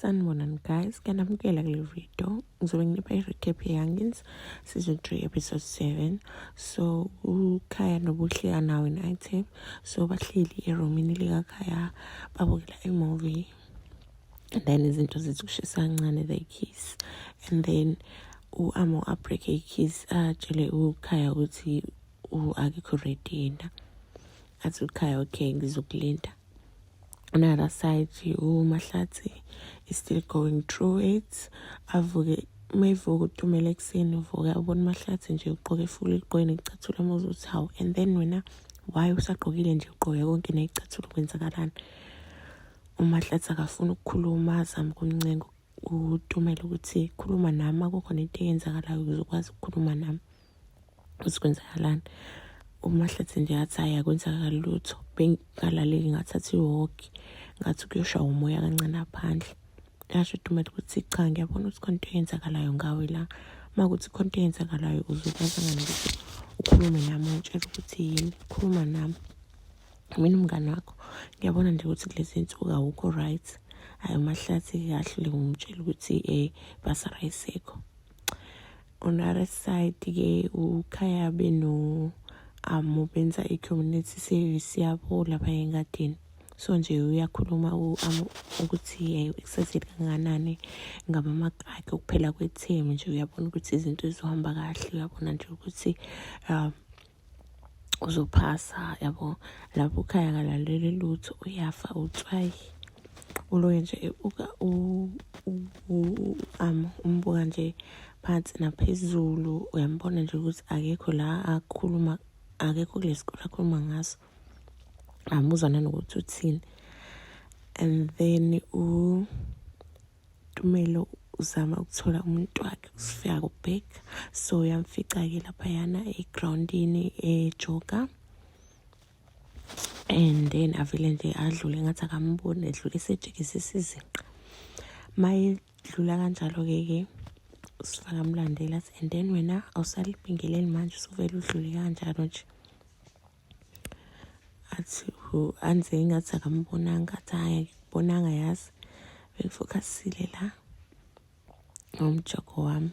Sanibonani guys, ngiyanamukela kule video. Ngizobe nginipha i-recap ye-Youngins season 3 episode 7. So uKhaya noBuhle nawe in-item. So bahleli eromini likaKhaya babukela i-movie. And then izinto zithi kushisa kancane they kiss. And then u-Amo abreak i-kiss atshele uKhaya ukuthi akekho ready yena. Athi uKhaya okay ngizokulinda. On the other side, uMahlatsi is still going through it. Avuke mayivuka uTumela ekuseni uvuka ubona uMahlatsi nje ugqoke full igqoke necathulo amazuthi hawu. And then wena why usagqokile nje ugqoke konke necathulo kwenzakalani? uMahlatsi akafuna ukukhuluma azama ukumncenga uTumela ukuthi khuluma nami akukhona into eyenzakalayo uzokwazi ukukhuluma nami. Usikwenzakalani? uMahlatsi nje athi ayakwenzakala lutho bengalaleli ngathathi iwalk ngathi kuyoshaya umoya kancane aphandle. Yasho uTumela ukuthi cha ngiyabona ukuthi konke eyenzakalayo ngawe la makuthi konke eyenzakalayo uzokwazi ngani ukuthi ukhulume nami utshela ukuthi yini khuluma nami mina umngane wakho ngiyabona nje ukuthi kulezi insuku awukho right. Hayi uMahlatsi kahle ngumtshela ukuthi basara isekho. On the other side ke uKhaya beno benza i-community service yabo lapha engadini. So nje uyakhuluma ukuthi excited kanganani ngaba makake ukuphela kwethemu nje uyabona ukuthi izinto zizohamba kahle uyabona nje ukuthi uzophasa yabo. Lapho uKhaya akalaleli lutho uyafa utswayi uloye nje umbuka nje phansi naphezulu uyambona nje ukuthi akekho la akhuluma akekho kulesikole akhuluma ngaso amuzana nokuthi uthini. And then uTumelo uzama ukuthola umuntu wakhe usifika kubheka so uyamfica ke lapha yana egroundini ejoga. And then avele nje adlule ngathi akamboni edlule esejikisa isizinqa mayedlula kanjalo ke usifaka mlandela and then wena awusalibingeleli manje usuvela udlule kanjalo nje athi anze ngathi akambonanga athi hayi kubonanga yazi bengifocusile la umjoko wami.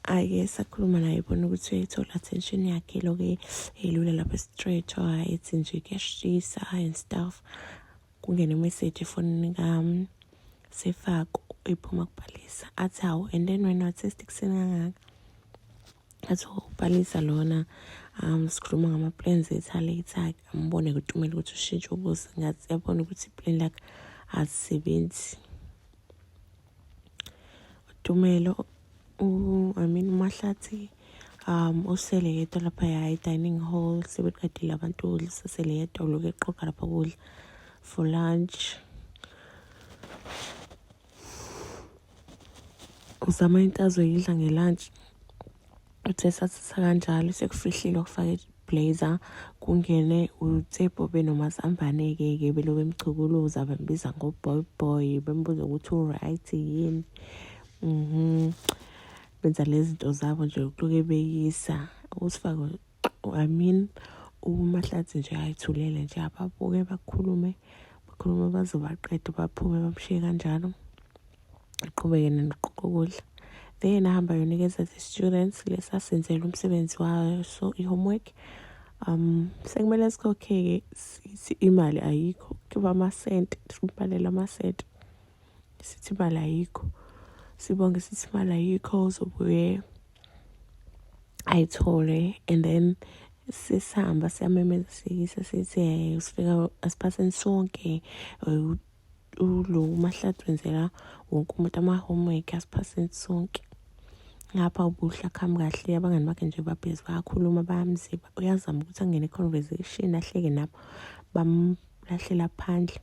Ake sakhuluma naye bona ukuthi uyayithola attention yakhe loke elula lapha straight ethi nje kuyashisa and stuff. Kungena message efonini ngami sefako iphuma kubhalisa athi hawu and then wena wathi kuseni kangaka athi ubhalisa lona sikhuluma ngama plans ethu later ambone kuTumela ukuthi ushintshe ubuso ngathi yabona ukuthi plan lakhe asisebenzi. uTumelo uMahlatsi usele yedwa lapha ya dining hall sebeqedile abantu udla sesele yedwa uloke eqoqa lapha kudla for lunch. Uzama into azoyidla ngelunch uthe sathi kanjalo sekufihlile ukufaka blazer kungene uTshepo benomazambane ke belobe emchukuluza bembiza boy bembuza ukuthi uright yini. Benza lezi zinto zabo nje ukuloke beyisa usifaka uMahlatsi nje ayithulele nje ababuke bakhulume bazobaqeda baphume bamshiye kanjalo aqhubeke noqoqokudla. Then ahamba yonikeza the-students lesasenzela umsebenzi wayo so i-homework sekumele sikhokhe imali ayikho kuba amasenti sibhalela amasenti sithi imali ayikho sibonge sithi imali ayikho uzobuye ayithole. And then sisihamba siyamemeza sikisa sithi usifika asiphaseni sonke lo Mahlatsi wenzela wonke umuntu ama-homework asiphaseni sonke. Ngapha uBuhle akhamba kahle abangani bakhe nje babhezi bayakhuluma bayamziba uyazama ukuthi angene conversation ahleke nabo bamlahlela phandle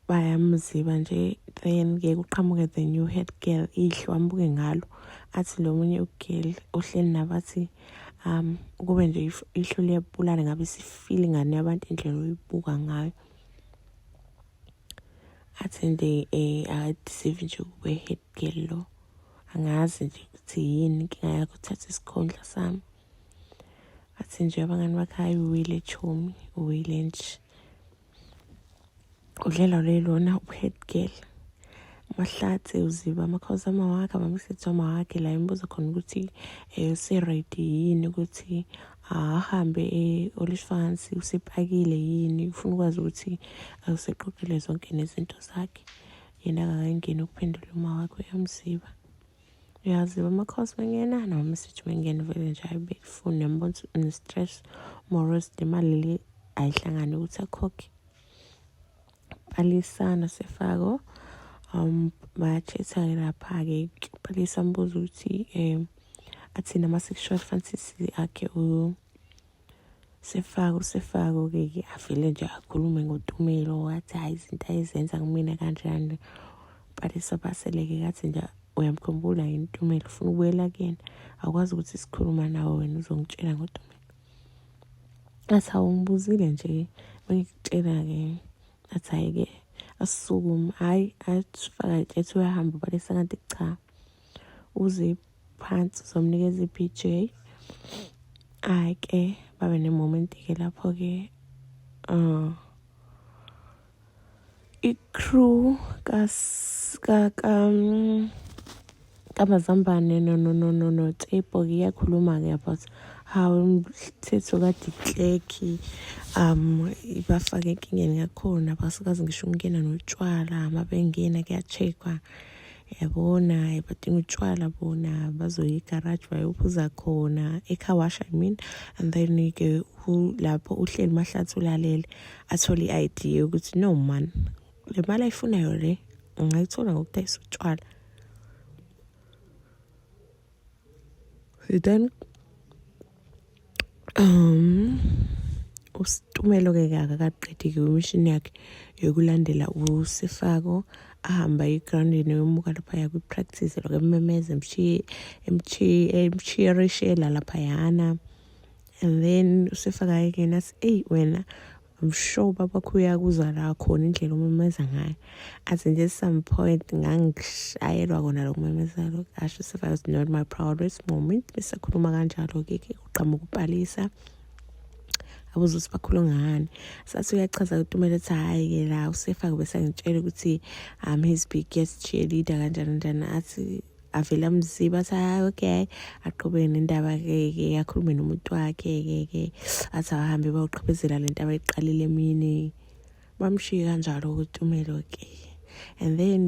bayamziba nje. Then ke kuqhamuke the new head girl ihlo ambuke ngalo athi lo munye ugirl ohleli nabathi kube nje ihlo liyabulala ngabe sifeel ngani abantu indlela oyibuka ngayo athi nje akadeceive nje kube head girl lo angazi nje ukuthi yini inkinga yakhe uthatha isikhondla sami athi nje abangani bakhe hayi uwile chomi uwile nje udlela lelona uhead girl. Mahlatse uziba amakhosama wakhe abamsethoma wakhe la imbuza khona ukuthi useready yini ukuthi ahambe Olifansi, usepakile yini, ufuna ukwazi ukuthi useqoqile zonke nezinto zakhe. Yena akangeni ukuphendula uma wakhe uyamziba. Uyaziba amakhosi mangena nama-message mangena vele nje ayibeke ifoni yambona une-stress morose imali le ayihlangane ukuthi akhokhe. Balisana Sefako bayachetha lapha-ke Palisa mbuza ukuthi athina ama-sexual fantasy akhe Sefako-ke avele nje akhulume ngoTumelo wathi hayi izinto ayizenza kumina kanjani. Palisa baseleke kathi nje uyamkhumbula yini Tumelo ufuna ukubuyela kuyena akwazi ukuthi sikhuluma nawe wena uzongitshela ngoTumelo. Athi awungibuzile nje bengikutshela-ke athi hayi-ke asukuma hayi asifaka ethi uyahamba Palisa kanti cha uze phansi uzomnikeza i-BJ. Hayi-ke babe ne-moment-ke lapho-ke i-crew kaMazambane no Tsepo-ke iyakhuluma-ke about how umthetho kaDikleki ibafake enkingeni yakhona basikazi ngisho ukungena notshwala mabengena kuya-check-wa yabona badinga utshwala bona bazoya igaraji bayophuza khona ecar wash I mean. And then-ke lapho uhleli Mahlatsi ulalele athole i-idea ukuthi no man le mali ayifunayo le ungayithola ngokudayisa utshwala. Then uStumelo-ke akaqedi-ke imishini yakhe yokulandela uSefako ahamba egroundini yomuka laphaya kwi-practice lokho ememeza emchiyerishela laphayana. And then uSefako-ke nathi wena I'm sure babakho uyakuzwa la khona indlela umemeza ngayo. Athi nje some point ngangishayelwa kona lokumemeza lo asho Sefako was not my proudest moment. Bese khuluma kanjalo-ke uqhamuka uPalisa abuza ukuthi bakhuluma ngani. Sathi uyachaza uTumelo ethi hayi-ke la uSefako bese ngitshela ukuthi his biggest cheerleader kanjani athi avela amziba athi hayi okay aqhubeke nendaba-ke akhulume nomuntu wakhe-ke athi ahambe bayoqhubezela le nto abayiqalile emini bamshiye kanjalo uTumelo-ke. And then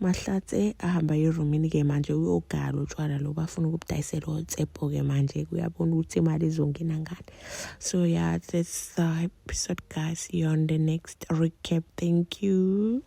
Mahlatse ahamba erumini-ke manje uyogala utshwala lo bafuna ukubudayisela uTsepo-ke manje kuyabona ukuthi imali izongena ngani. So yeah, that's the episode guys. See you on the next recap. Thank you.